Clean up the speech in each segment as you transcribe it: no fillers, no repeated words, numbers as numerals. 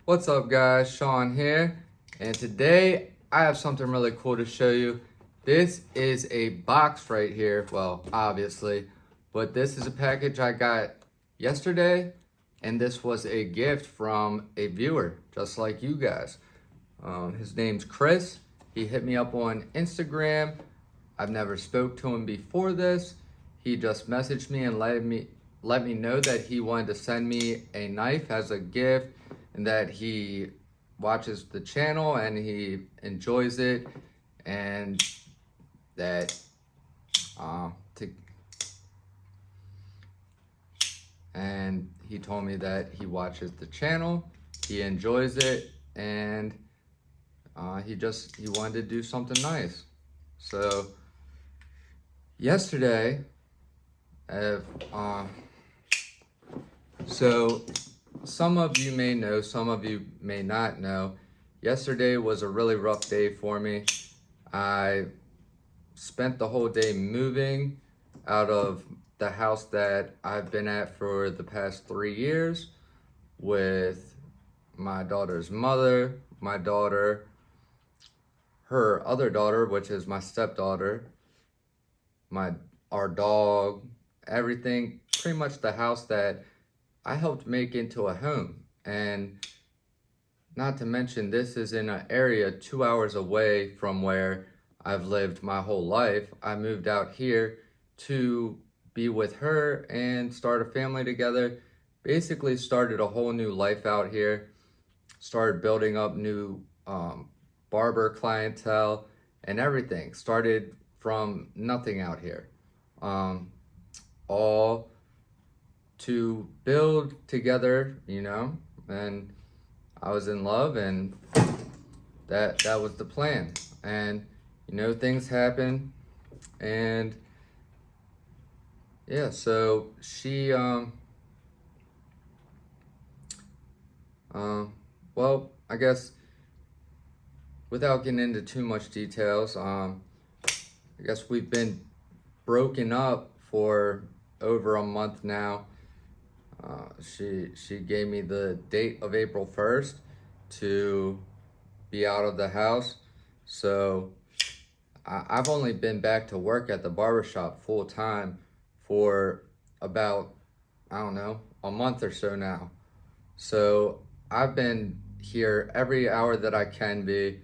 What's up guys, Sean here, and today I have something really cool to show you. This is a box right here, well obviously, but this is a package I got yesterday, and this was a gift from a viewer just like you guys. His name's Chris. He hit me up on Instagram. I've never spoke to him before this. He just messaged me and let me know that he wanted to send me a knife as a gift, and that he watches the channel and he enjoys it, and that and he told me that he watches the channel, he enjoys it, and he wanted to do something nice. So yesterday, so some of you may know, some of you may not know, yesterday was a really rough day for me. I spent the whole day moving out of the house that I've been at for the past 3 years with my daughter's mother, my daughter, her other daughter, which is my stepdaughter, our dog, everything, pretty much the house that I helped make into a home. And not to mention, this is in an area 2 hours away from where I've lived my whole life. I moved out here to be with her and start a family together. Basically started a whole new life out here. Started building up new barber clientele and everything. Started from nothing out here. All to build together, and I was in love, and that was the plan. And things happen, and yeah, so she well, I guess without getting into too much details, I guess we've been broken up for over a month now. She gave me the date of April 1st to be out of the house. So I've only been back to work at the barbershop full time for about, I don't know, a month or so now. So I've been here every hour that I can be,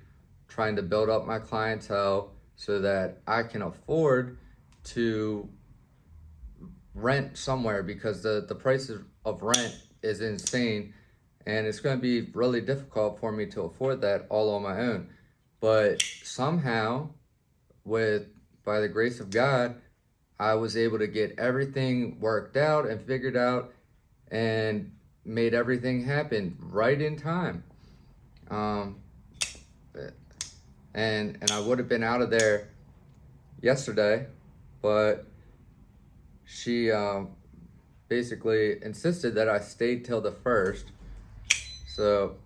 trying to build up my clientele so that I can afford to rent somewhere, because the prices of rent is insane, and it's going to be really difficult for me to afford that all on my own. But somehow, by the grace of God, I was able to get everything worked out and figured out and made everything happen right in time. And I would have been out of there yesterday, but she basically insisted that I stayed till the 1st. So,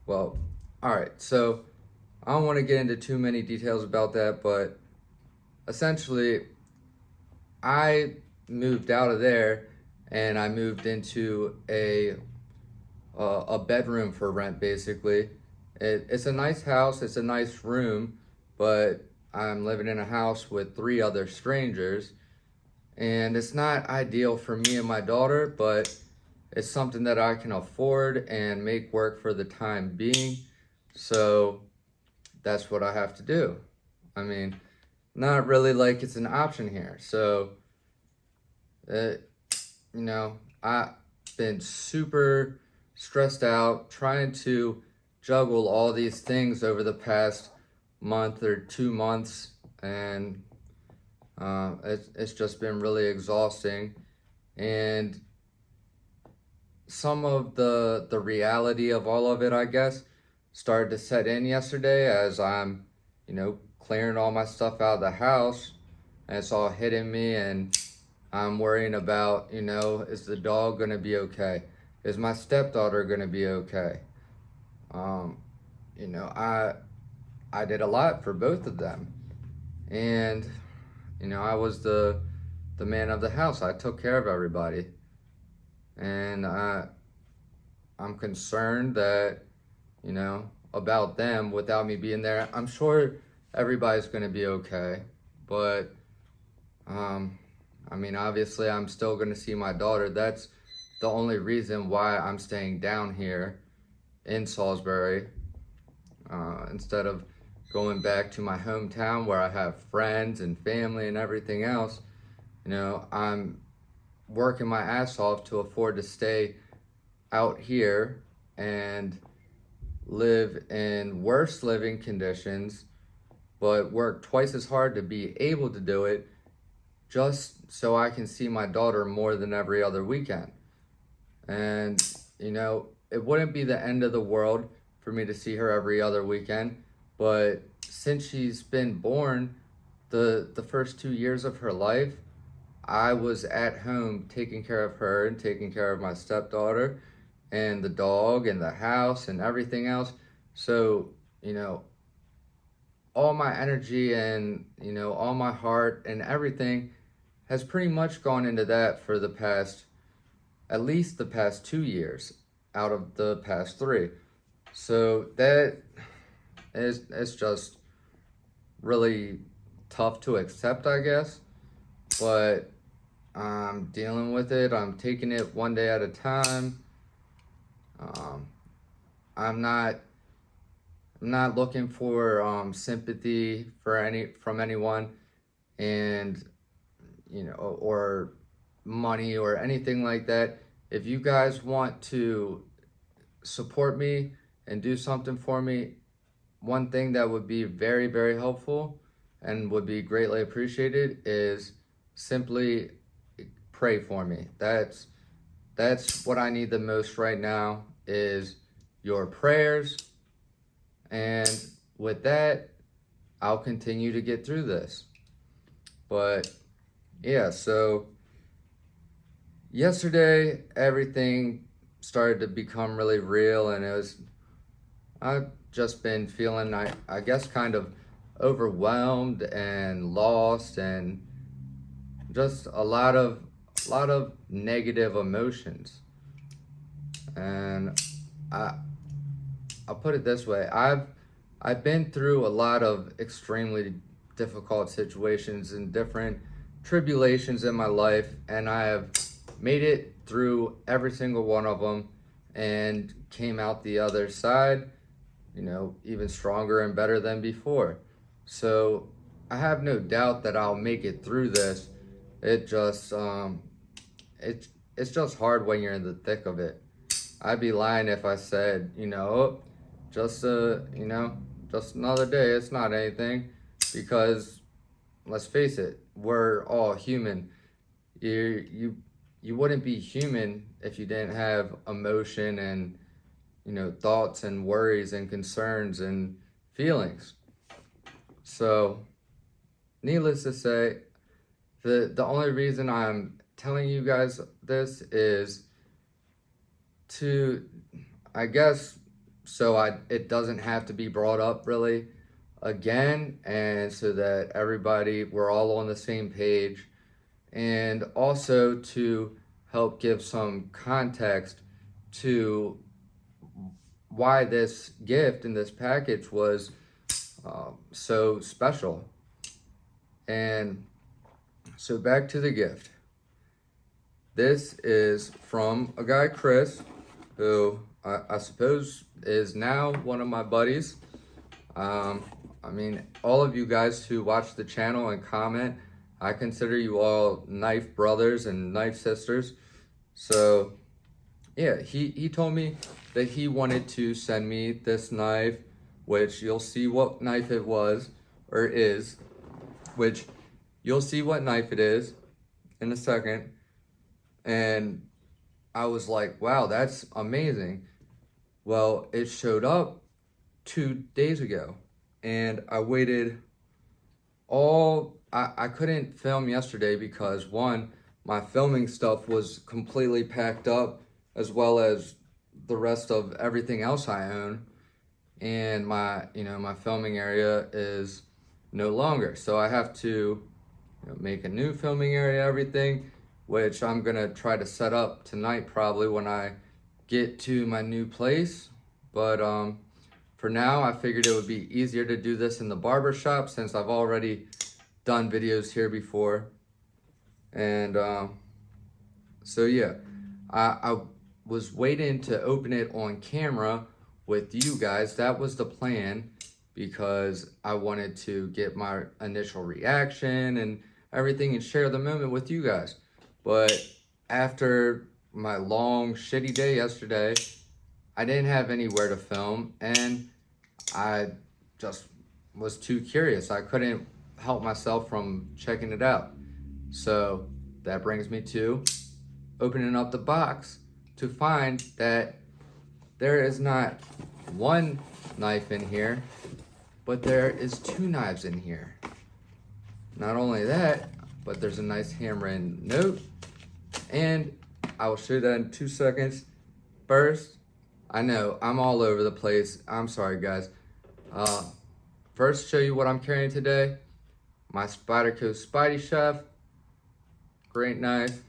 well, all right. So I don't want to get into too many details about that, but essentially I moved out of there and I moved into a bedroom for rent, basically. It's a nice house, it's a nice room, but I'm living in a house with 3 other strangers, and it's not ideal for me and my daughter, but it's something that I can afford and make work for the time being. So that's what I have to do. I mean, not really like it's an option here. So, I've been super stressed out trying to juggle all these things over the past month or 2 months, and it's just been really exhausting. And some of the reality of all of it, I guess, started to set in yesterday as I'm clearing all my stuff out of the house, and it's all hitting me, and I'm worrying about, is the dog gonna be okay? Is my stepdaughter gonna be okay? I did a lot for both of them, and I was the man of the house. I took care of everybody, and I'm concerned that, you know, about them without me being there. I'm sure everybody's going to be okay, but I mean, obviously I'm still going to see my daughter. That's the only reason why I'm staying down here in Salisbury, instead of going back to my hometown where I have friends and family and everything else. You know, I'm working my ass off to afford to stay out here and live in worse living conditions, but work twice as hard to be able to do it just so I can see my daughter more than every other weekend. And, you know, it wouldn't be the end of the world for me to see her every other weekend, but since she's been born, the first 2 years of her life, I was at home taking care of her and taking care of my stepdaughter and the dog and the house and everything else. So, you know, all my energy and, you know, all my heart and everything has pretty much gone into that for the past, at least the past 2 years out of the past 3. So that is, it's just really tough to accept, I guess, but I'm dealing with it. I'm taking it one day at a time. I'm not looking for sympathy from anyone, and, you know, or money or anything like that. If you guys want to support me and do something for me, one thing that would be very, very helpful and would be greatly appreciated is simply pray for me. That's what I need the most right now, is your prayers. And with that, I'll continue to get through this. But yeah, so yesterday everything started to become really real, and I've just been feeling, I guess, kind of overwhelmed and lost, and just a lot of negative emotions. And I'll put it this way: I've been through a lot of extremely difficult situations and different tribulations in my life, and I have made it through every single one of them and came out the other side, you know, even stronger and better than before. So I have no doubt that I'll make it through this. It just it's just hard when you're in the thick of it. I'd be lying if I said, you know, just you know, just another day, it's not anything, because let's face it, we're all human. You wouldn't be human if you didn't have emotion and, you know, thoughts and worries and concerns and feelings. So, needless to say, the only reason I'm telling you guys this is to, I guess, so it doesn't have to be brought up really again, and so that we're all on the same page, and also to help give some context to why this gift and this package was so special. And so back to the gift. This is from a guy, Chris, who I suppose is now one of my buddies. I mean, all of you guys who watch the channel and comment, I consider you all knife brothers and knife sisters. So yeah, he told me that he wanted to send me this knife, which you'll see what knife it was, or is, which you'll see what knife it is in a second. And I was like, wow, that's amazing. Well, it showed up 2 days ago, and I waited I couldn't film yesterday because, one, my filming stuff was completely packed up, as well as the rest of everything else I own, and my filming area is no longer. So I have to, make a new filming area, everything, which I'm gonna try to set up tonight, probably when I get to my new place. But for now, I figured it would be easier to do this in the barber shop since I've already done videos here before. And so yeah, I was waiting to open it on camera with you guys. That was the plan, because I wanted to get my initial reaction and everything and share the moment with you guys. But after my long shitty day yesterday, I didn't have anywhere to film, and I just was too curious. I couldn't help myself from checking it out. So that brings me to opening up the box to find that there is not one knife in here, but there is 2 knives in here. Not only that, but there's a nice handwritten note, and I will show you that in 2 seconds. First, I know I'm all over the place. I'm sorry, guys. First, show you what I'm carrying today. My SPYDERCO Spidey Chef, great knife,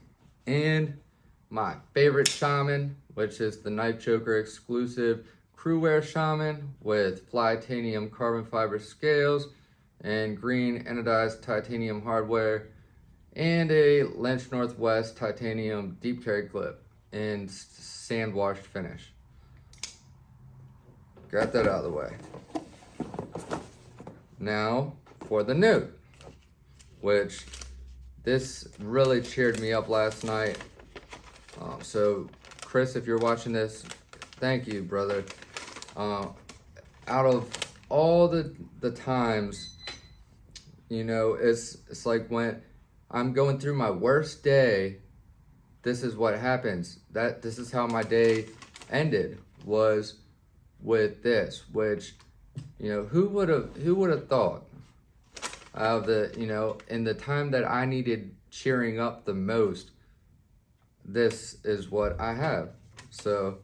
and my favorite Shaman, which is the Knife Joker exclusive Crewwear Shaman with Flytanium carbon fiber scales and green anodized titanium hardware, and a Lynch Northwest titanium deep carry clip in sand washed finish. Got that out of the way. Now for the note, which this really cheered me up last night. So Chris, if you're watching this, thank you, brother. Out of all the times, you know, it's like when I'm going through my worst day, this is what happens. This is how my day ended, was with this, which, you know, who would have thought of the, you know, in the time that I needed cheering up the most, this is what I have. So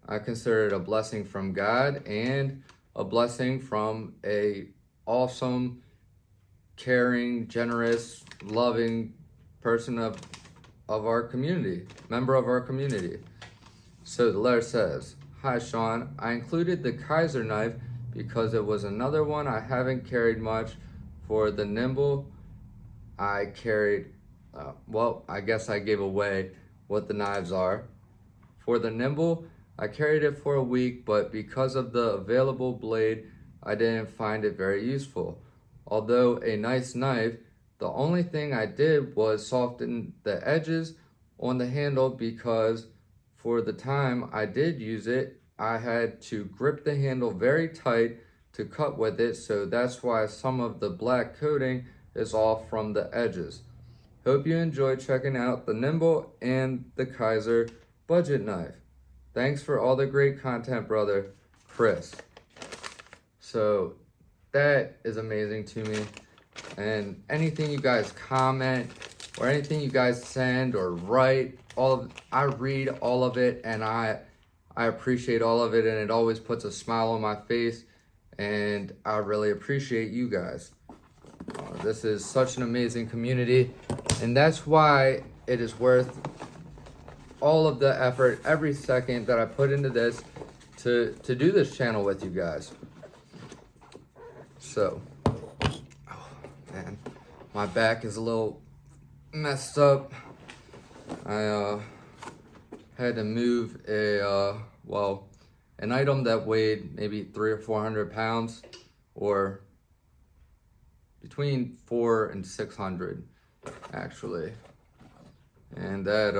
I consider it a blessing from God and a blessing from a awesome, caring, generous, loving person of our community, member of our community. So the letter says, "Hi Sean, I included the Kaiser knife because it was another one I haven't carried much. For the nimble, I carried, well, I guess I gave away what the knives are. For the nimble, I carried it for a week, but because of the available blade, I didn't find it very useful. Although a nice knife, the only thing I did was soften the edges on the handle, because for the time I did use it, I had to grip the handle very tight to cut with it, so that's why some of the black coating is off from the edges. Hope you enjoy checking out the Nimble and the Kaiser budget knife. Thanks for all the great content, brother, Chris." So that is amazing to me. And anything you guys comment or anything you guys send or write, I read all of it, and I appreciate all of it, and it always puts a smile on my face, and I really appreciate you guys. This is such an amazing community, and that's why it is worth all of the effort, every second that I put into this to do this channel with you guys. So, oh man, my back is a little messed up. I had to move an item that weighed maybe 300 or 400 pounds, or between 400 and 600 actually, and that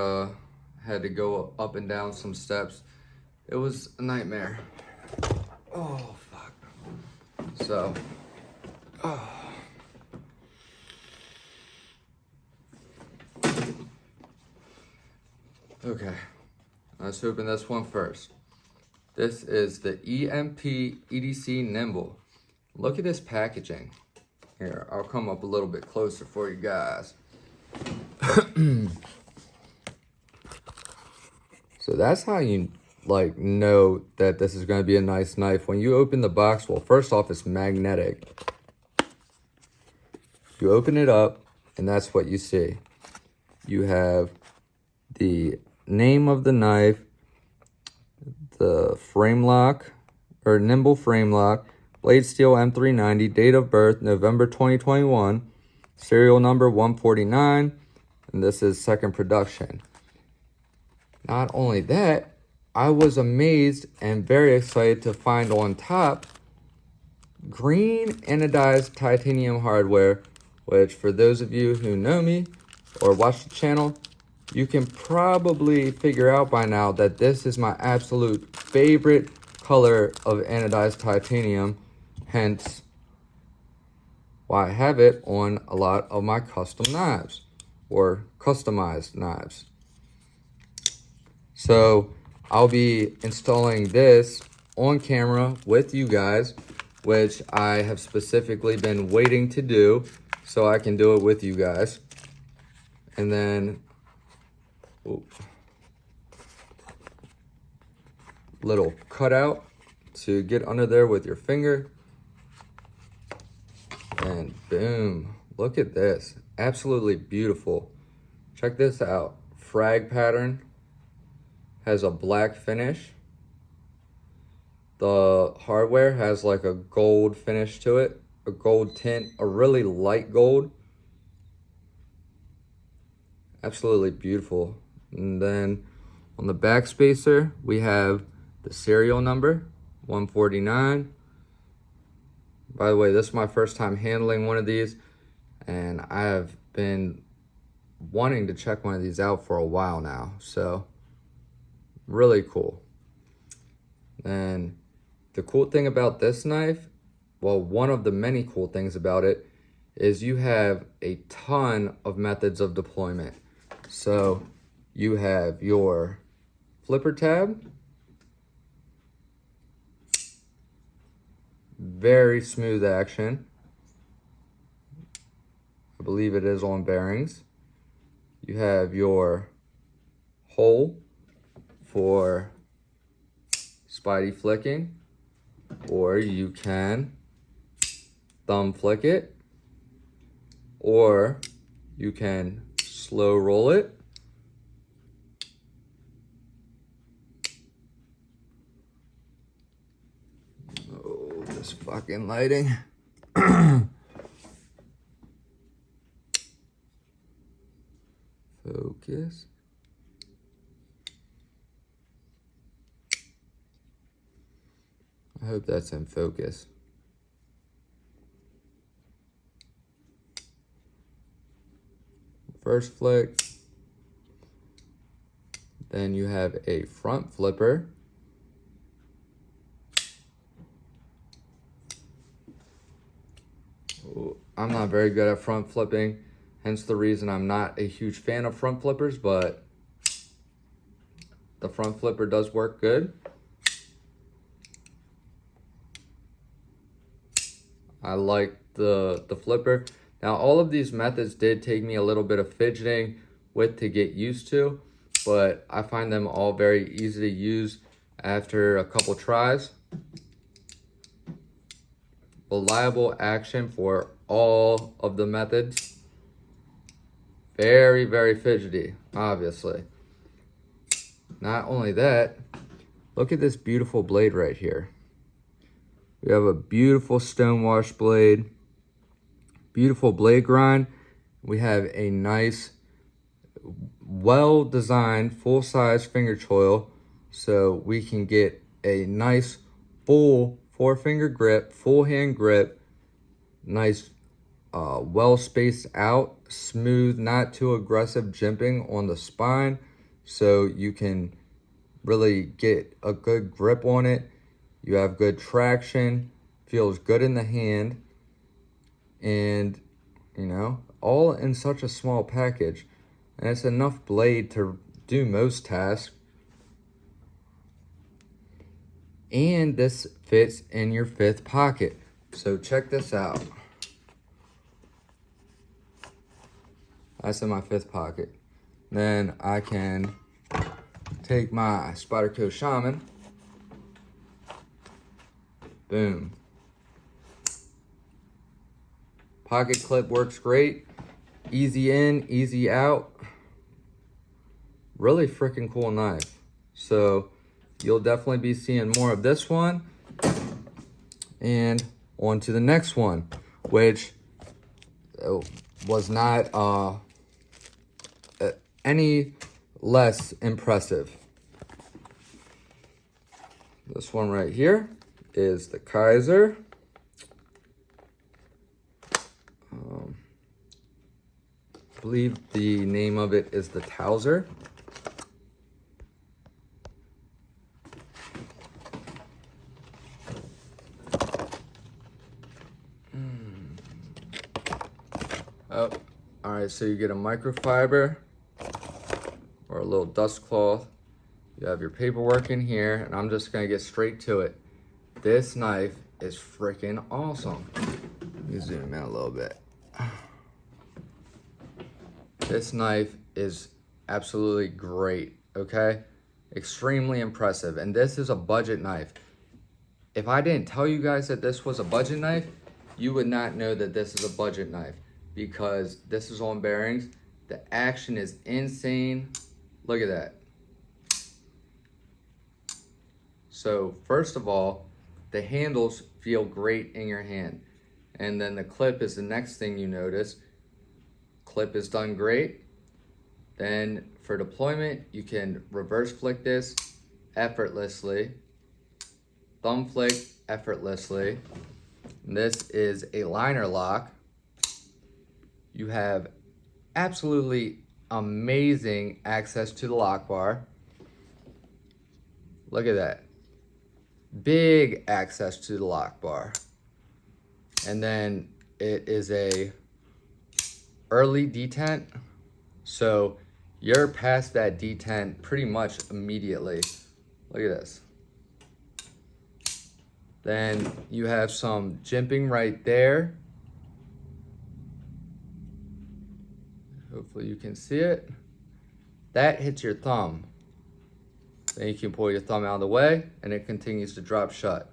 had to go up and down some steps. It was a nightmare. Oh fuck. So okay, let's open this one first. This is the EMP EDC Nimble. Look at this packaging. Here, I'll come up a little bit closer for you guys. So that's how you like know that this is going to be a nice knife. When you open the box, well, first off, it's magnetic. You open it up, and that's what you see. You have the name of the knife, the frame lock, or nimble frame lock, blade steel M390, date of birth November 2021, serial number 149, and this is second production. Not only that, I was amazed and very excited to find on top green anodized titanium hardware, which for those of you who know me or watch the channel, you can probably figure out by now that this is my absolute favorite color of anodized titanium, hence why I have it on a lot of my custom knives or customized knives. So I'll be installing this on camera with you guys, which I have specifically been waiting to do so I can do it with you guys. And then, little cutout to get under there with your finger. And boom, look at this. Absolutely beautiful. Check this out. Frag pattern. Has a black finish. The hardware has like a gold finish to it, a gold tint, a really light gold. Absolutely beautiful. And then on the back spacer, we have the serial number, 149. By the way, this is my first time handling one of these, and I have been wanting to check one of these out for a while now, so really cool. And the cool thing about this knife, well, one of the many cool things about it, is you have a ton of methods of deployment. So you have your flipper tab, very smooth action. I believe it is on bearings. You have your hole for Spidey flicking, or you can thumb flick it, or you can slow roll it. Oh, this fucking lighting. Focus. I hope that's in focus. First flick. Then you have a front flipper. Ooh, I'm not very good at front flipping, hence the reason I'm not a huge fan of front flippers, but the front flipper does work good. I like the flipper. Now, all of these methods did take me a little bit of fidgeting with to get used to, but I find them all very easy to use after a couple tries. Reliable action for all of the methods. Very, very fidgety, obviously. Not only that, look at this beautiful blade right here. We have a beautiful stonewash blade, beautiful blade grind. We have a nice, well-designed, full-size finger choil, so we can get a nice, full four-finger grip, full hand grip, nice, well-spaced out, smooth, not too aggressive jimping on the spine, so you can really get a good grip on it. You have good traction, feels good in the hand, and, you know, all in such a small package. And it's enough blade to do most tasks. And this fits in your fifth pocket. So check this out. That's in my fifth pocket. Then I can take my SPYDERCO Shaman. Boom. Pocket clip works great. Easy in, easy out. Really freaking cool knife. So you'll definitely be seeing more of this one. And on to the next one, which was not any less impressive. This one right here is the Kaiser. I believe the name of it is the Towser. Oh, all right, so you get a microfiber or a little dust cloth. You have your paperwork in here, and I'm just gonna get straight to it. This knife is freaking awesome. Let me zoom in a little bit. This knife is absolutely great, okay? Extremely impressive, and this is a budget knife. If I didn't tell you guys that this was a budget knife, you would not know that this is a budget knife, because this is on bearings. The action is insane. Look at that. So first of all, the handles feel great in your hand. And then the clip is the next thing you notice. Clip is done great. Then for deployment, you can reverse flick this effortlessly. Thumb flick effortlessly. And this is a liner lock. You have absolutely amazing access to the lock bar. Look at that. Big access to the lock bar. And then it is a early detent. So you're past that detent pretty much immediately. Look at this. Then you have some jimping right there. Hopefully you can see it. That hits your thumb. Then you can pull your thumb out of the way and it continues to drop shut.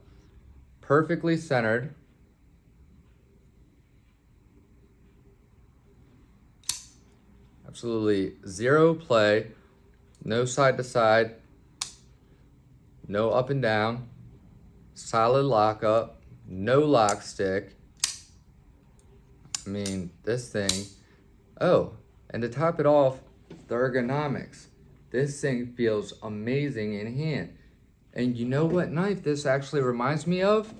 Perfectly centered. Absolutely zero play. No side to side. No up and down. Solid lockup. No lock stick. I mean, this thing. Oh, and to top it off, the ergonomics. This thing feels amazing in hand. And you know what knife this actually reminds me of?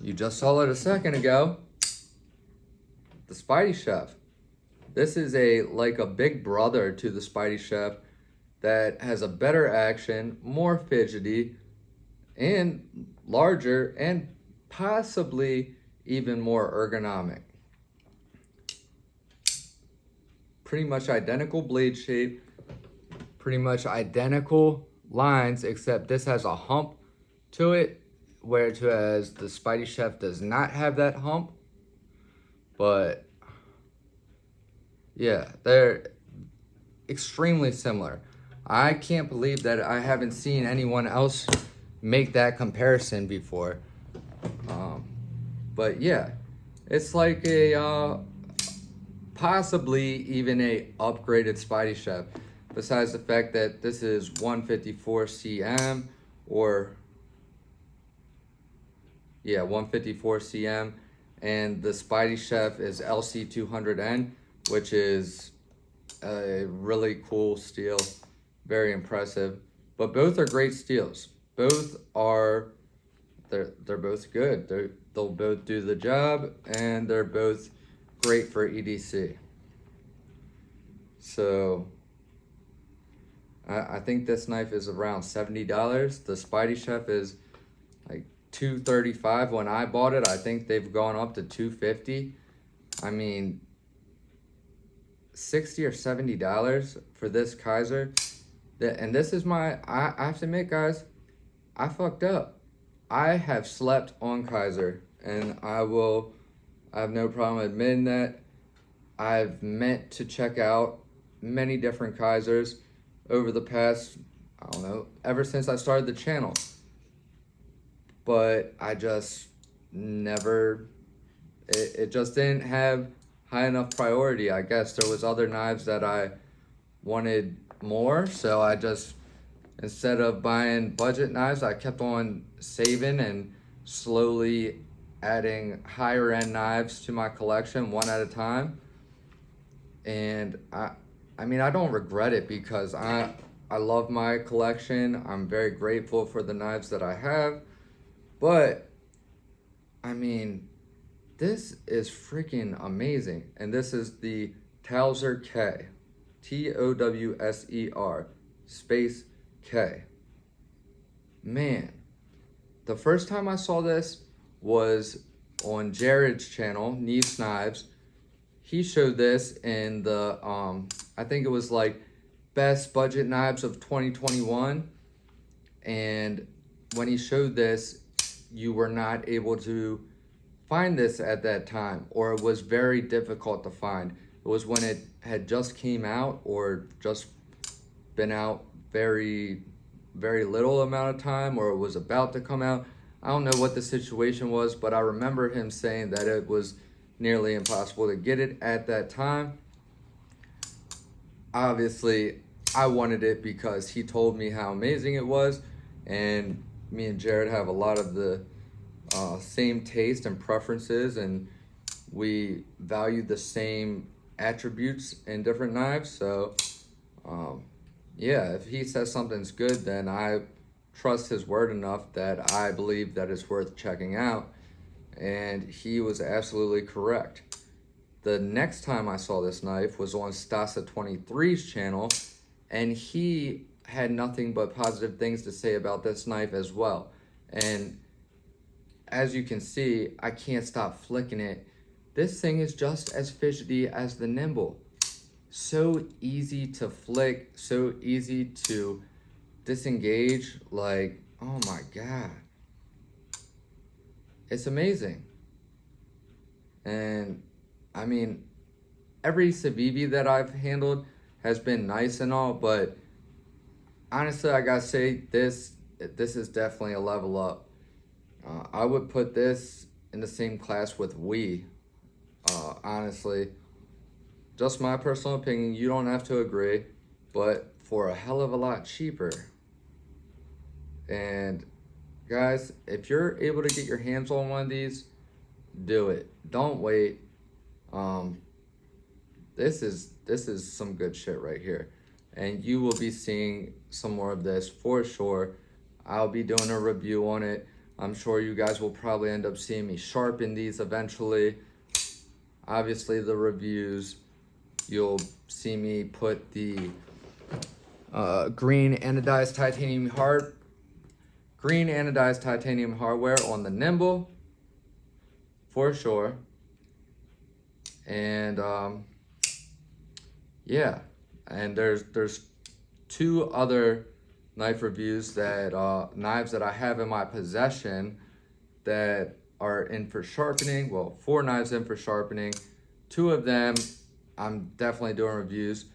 You just saw it a second ago. The Spidey Chef. This is like a big brother to the Spidey Chef that has a better action, more fidgety, and larger, and possibly even more ergonomic. Pretty much identical blade shape, pretty much identical lines, except this has a hump to it, whereas the Spidey Chef does not have that hump. But yeah, they're extremely similar. I can't believe that I haven't seen anyone else make that comparison before. But yeah, it's like a possibly even a upgraded Spidey Chef. Besides the fact that this is 154 cm, or yeah, 154 cm, and the Spidey Chef is LC200N, which is a really cool steel, very impressive. But both are great steels. Both are, they're both good. They'll both do the job, and they're both great for EDC. So I think this knife is around $70. The Spidey Chef is like $235 when I bought it. I think they've gone up to $250. I mean, $60 or $70 for this Kaiser. And this is I have to admit, guys, I fucked up. I have slept on Kaiser, and I have no problem admitting that. I've meant to check out many different Kaisers over the past, I don't know, ever since I started the channel. But I just never, it just didn't have high enough priority. I guess there was other knives that I wanted more, so I just, instead of buying budget knives, I kept on saving and slowly adding higher end knives to my collection one at a time. And I mean, I don't regret it because I love my collection. I'm very grateful for the knives that I have. But I mean, this is freaking amazing. And this is the Towser K. Towser space K. Man, the first time I saw this was on Jared's channel, Neve's Knives. He showed this in the, I think it was like best budget knives of 2021. And when he showed this, you were not able to find this at that time, or it was very difficult to find. It was when it had just came out or just been out very little amount of time, or it was about to come out. I don't know what the situation was, but I remember him saying that it was nearly impossible to get it at that time. Obviously, I wanted it because he told me how amazing it was, and me and Jared have a lot of the same taste and preferences, and we value the same attributes in different knives. So yeah, if he says something's good, then I trust his word enough that I believe that it's worth checking out, and he was absolutely correct. The next time I saw this knife was on Stasa23's channel, and he had nothing but positive things to say about this knife as well. And as you can see, I can't stop flicking it. This thing is just as fidgety as the Nimble. So easy to flick, so easy to disengage, like, oh my God. It's amazing. And I mean, every Civivi that I've handled has been nice and all, but honestly, I gotta say, this is definitely a level up. I would put this in the same class with WIHA. Honestly, just my personal opinion. You don't have to agree, but for a hell of a lot cheaper. And guys, if you're able to get your hands on one of these, do it. Don't wait. This is some good shit right here, and you will be seeing some more of this for sure. I'll be doing a review on it. I'm sure you guys will probably end up seeing me sharpen these eventually. Obviously, the reviews, you'll see me put the green anodized titanium hardware on the Nimble for sure. And yeah, and there's two other knife reviews that knives that I have in my possession that are in for sharpening. Well, 4 knives in for sharpening. 2 of them I'm definitely doing reviews.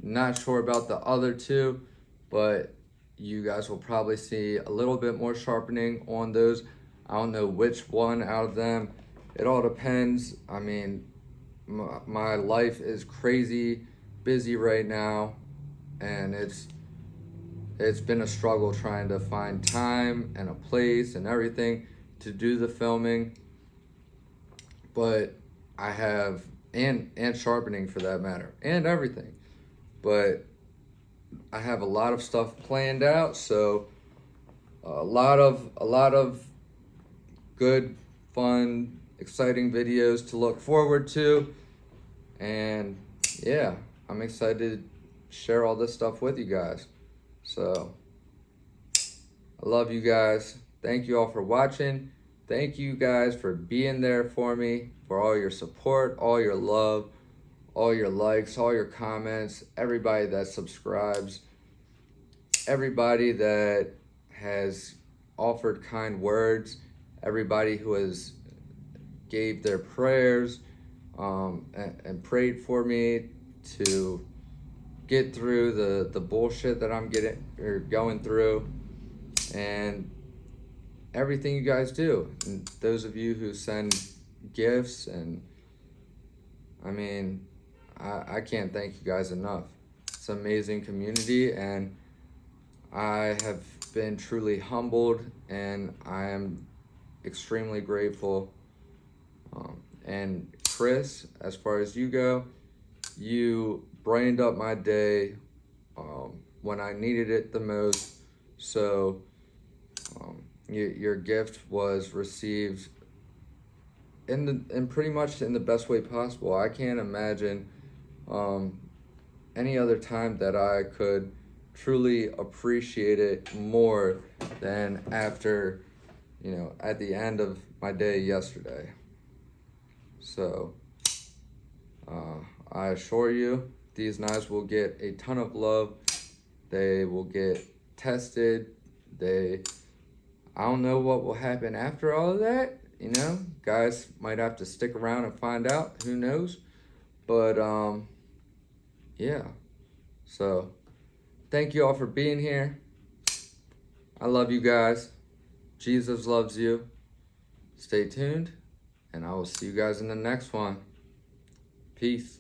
Not sure about the other 2, but you guys will probably see a little bit more sharpening on those. I don't know which one out of them. It all depends. I mean, my life is crazy busy right now, and it's been a struggle trying to find time and a place and everything to do the filming. But I have, and sharpening for that matter, and everything. But I have a lot of stuff planned out, so a lot of good, fun, exciting videos to look forward to. And yeah, I'm excited to share all this stuff with you guys. So I love you guys. Thank you all for watching. Thank you guys for being there for me, for all your support, all your love, all your likes, all your comments, everybody that subscribes, everybody that has offered kind words, everybody who has gave their prayers and prayed for me to get through the bullshit that I'm going through, and everything you guys do, and those of you who send gifts. And I mean, I can't thank you guys enough. It's an amazing community, and I have been truly humbled, and I am extremely grateful. And Chris, as far as you go, you brightened up my day when I needed it the most. So your gift was received in pretty much in the best way possible. I can't imagine any other time that I could truly appreciate it more than after, at the end of my day yesterday. So I assure you, these knives will get a ton of love. They will get tested. I don't know what will happen after all of that. Guys might have to stick around and find out. Who knows? But yeah. So thank you all for being here. I love you guys. Jesus loves you. Stay tuned, and I will see you guys in the next one. Peace.